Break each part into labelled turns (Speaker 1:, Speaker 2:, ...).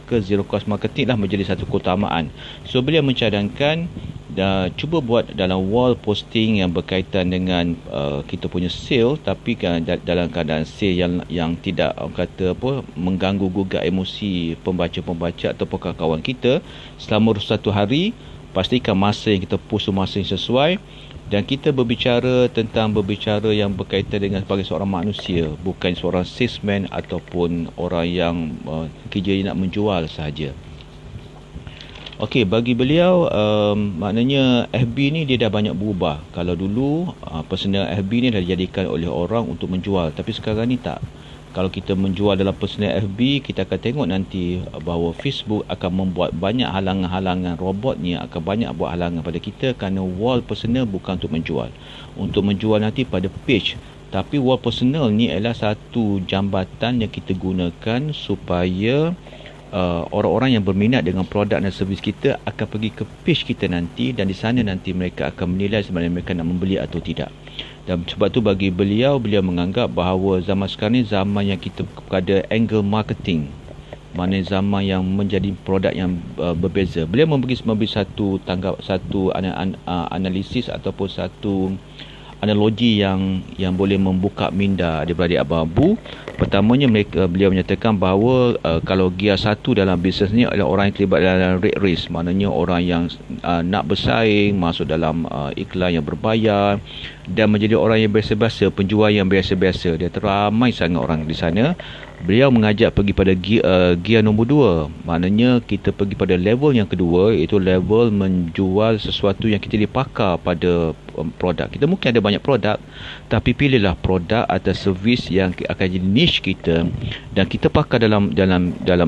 Speaker 1: maka zero cost marketing lah menjadi satu keutamaan. So beliau mencadangkan cuba buat dalam wall posting yang berkaitan dengan kita punya sale, tapi kan dalam keadaan sale yang tidak kata apa mengganggu gugat emosi pembaca-pembaca ataupun kawan-kawan kita selama satu hari. Pastikan masa yang kita post masa yang sesuai, dan kita berbicara yang berkaitan dengan sebagai seorang manusia, bukan seorang salesman ataupun orang yang kerja nak menjual sahaja. Okey, bagi beliau maknanya FB ni dia dah banyak berubah. Kalau dulu personal FB ni dah dijadikan oleh orang untuk menjual, tapi sekarang ni tak. Kalau kita menjual dalam personal FB, kita akan tengok nanti bahawa Facebook akan membuat banyak halangan-halangan, robotnya akan banyak buat halangan pada kita, kerana wall personal bukan untuk menjual. Untuk menjual nanti pada page. Tapi wall personal ni adalah satu jambatan yang kita gunakan supaya orang-orang yang berminat dengan produk dan servis kita akan pergi ke page kita nanti, dan di sana nanti mereka akan menilai sebenarnya mereka nak membeli atau tidak. Dan sebab tu bagi beliau menganggap bahawa zaman sekarang ni zaman yang kita pada angle marketing, mana zaman yang menjadi produk yang berbeza. Beliau memberi satu analisis ataupun satu analogi yang boleh membuka minda adik-beradik abang-abu. Pertamanya beliau menyatakan bahawa kalau gear satu dalam bisnes ni adalah orang yang terlibat dalam rat race, maknanya orang yang nak bersaing, masuk dalam iklan yang berbayar dan menjadi orang yang biasa-biasa, penjual yang biasa-biasa. Dia teramai sangat orang di sana. Beliau mengajak pergi pada gear nombor 2, maknanya kita pergi pada level yang kedua, iaitu level menjual sesuatu yang kita dipakar pada produk. Kita mungkin ada banyak produk, tapi pilihlah produk atau servis yang akan jadi niche kita, dan kita pakar dalam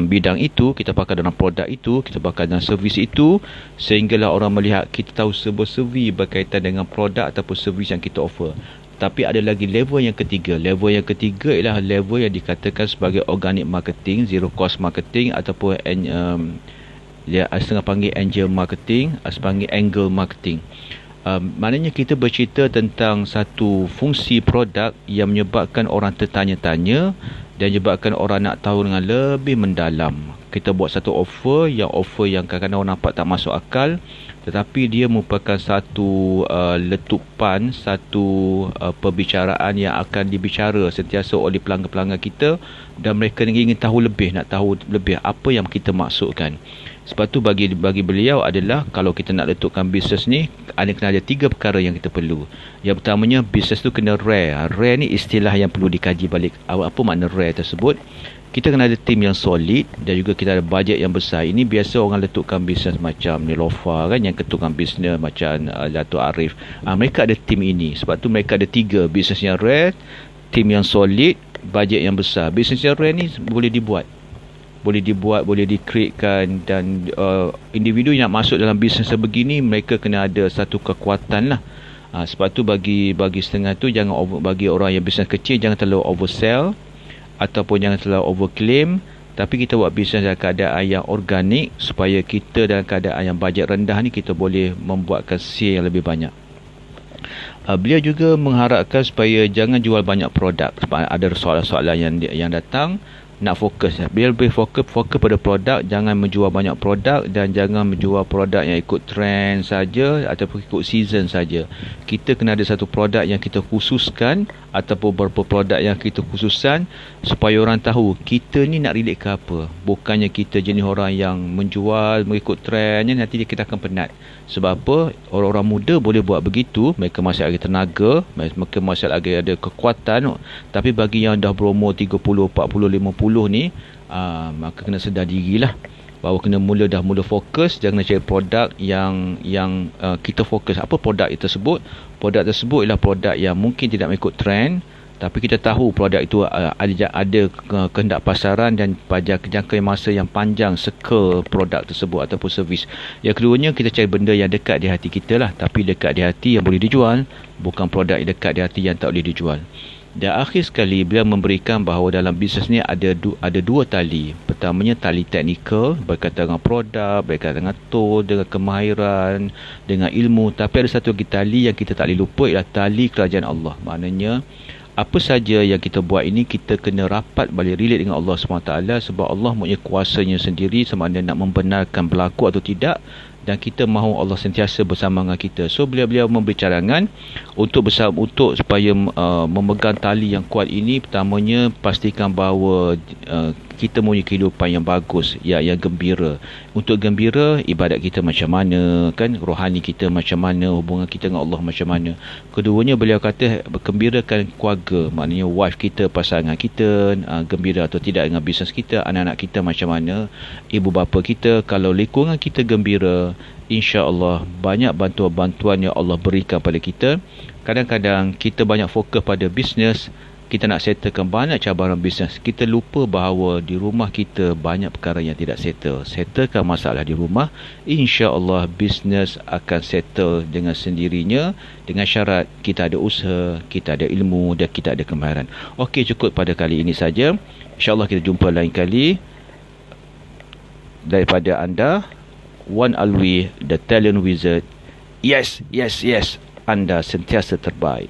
Speaker 1: bidang itu, kita pakar dalam produk itu, kita pakar dalam servis itu, sehinggalah orang melihat kita tahu serba-servi berkaitan dengan produk ataupun servis yang kita offer. Tapi ada lagi level yang ketiga. Level yang ketiga ialah level yang dikatakan sebagai organic marketing, zero cost marketing, ataupun setengah panggil angel marketing, setengah panggil angle marketing. Maknanya kita bercerita tentang satu fungsi produk yang menyebabkan orang tertanya-tanya dan menyebabkan orang nak tahu dengan lebih mendalam. Kita buat satu offer yang kadang-kadang orang nampak tak masuk akal, tetapi dia merupakan satu letupan, satu perbicaraan yang akan dibicara sentiasa oleh pelanggan-pelanggan kita, dan mereka ingin tahu lebih, nak tahu lebih apa yang kita maksudkan. Sebab tu bagi beliau adalah, kalau kita nak letupkan bisnes ni, kena ada 3 perkara yang kita perlu. Yang pertamanya, bisnes tu kena rare. Rare ni istilah yang perlu dikaji balik. Apa makna rare tersebut? Kita kena ada tim yang solid, dan juga kita ada bajet yang besar. Ini biasa orang letupkan bisnes macam Nilofa kan, yang ketukan bisnes macam Dato' Arif. Mereka ada tim ini. Sebab tu mereka ada 3, bisnes yang rare, tim yang solid, bajet yang besar. Bisnes yang rare ni boleh dibuat, boleh di-createkan, dan individu yang nak masuk dalam bisnes sebegini, mereka kena ada satu kekuatan lah. Sebab tu bagi setengah tu, bagi orang yang bisnes kecil, jangan terlalu oversell ataupun jangan terlalu overclaim, tapi kita buat bisnes dalam keadaan yang organik, supaya kita dalam keadaan yang bajet rendah ni kita boleh membuatkan sale yang lebih banyak. Beliau juga mengharapkan supaya jangan jual banyak produk, sebab ada soalan-soalan yang datang. Nak fokus, beliau lebih fokus pada produk, jangan menjual banyak produk, dan jangan menjual produk yang ikut trend saja ataupun ikut season saja. Kita kena ada satu produk yang kita khususkan, ataupun beberapa produk yang kita khususkan, supaya orang tahu kita ni nak relate ke apa. Bukannya kita jenis orang yang menjual mengikut trendnya, nanti kita akan penat. Sebab apa? Orang-orang muda boleh buat begitu, mereka masih ada tenaga, mereka masih ada kekuatan. Tapi bagi yang dah berumur 30, 40, 50 ni, maka kena sedar dirilah bahawa kena mula fokus. Jangan cari produk yang kita fokus. Apa produk itu tersebut? Produk tersebut ialah produk yang mungkin tidak mengikut trend, tapi kita tahu produk itu ada kehendak pasaran dan pada jangka masa yang panjang, circle produk tersebut ataupun servis. Yang keduanya, kita cari benda yang dekat di hati kita lah, tapi dekat di hati yang boleh dijual, bukan produk yang dekat di hati yang tak boleh dijual. Dan akhir sekali, beliau memberikan bahawa dalam bisnes ni ada 2 tali. Pertamanya tali teknikal, berkaitan dengan produk, berkaitan dengan tool, dengan kemahiran, dengan ilmu. Tapi ada satu lagi tali yang kita tak boleh lupa, ialah tali kerajaan Allah. Maknanya apa saja yang kita buat ini, kita kena rapat balik relate dengan Allah SWT, sebab Allah punya kuasanya sendiri sama ada nak membenarkan berlaku atau tidak, dan kita mahu Allah sentiasa bersama dengan kita. So beliau-beliau memberi cadangan untuk supaya memegang tali yang kuat ini. Pertamanya, pastikan bahawa kita mempunyai kehidupan yang bagus, yang gembira. Untuk gembira, ibadat kita macam mana, kan, rohani kita macam mana, hubungan kita dengan Allah macam mana. Keduanya, beliau kata gembirakan keluarga, maknanya wife kita, pasangan kita, gembira atau tidak dengan bisnes kita, anak-anak kita macam mana, ibu bapa kita. Kalau lingkungan kita gembira, insya-Allah banyak bantuan-bantuan yang Allah berikan pada kita. Kadang-kadang kita banyak fokus pada bisnes, kita nak settlekan banyak cabaran bisnes, kita lupa bahawa di rumah kita banyak perkara yang tidak settle. Settlekan masalah di rumah, insya-Allah bisnes akan settle dengan sendirinya, dengan syarat kita ada usaha, kita ada ilmu dan kita ada kemahiran. Okey, cukup pada kali ini saja. Insya-Allah kita jumpa lain kali. Daripada anda, Wan Alwi, the Talent Wizard. Yes, yes, yes, anda sentiasa terbaik.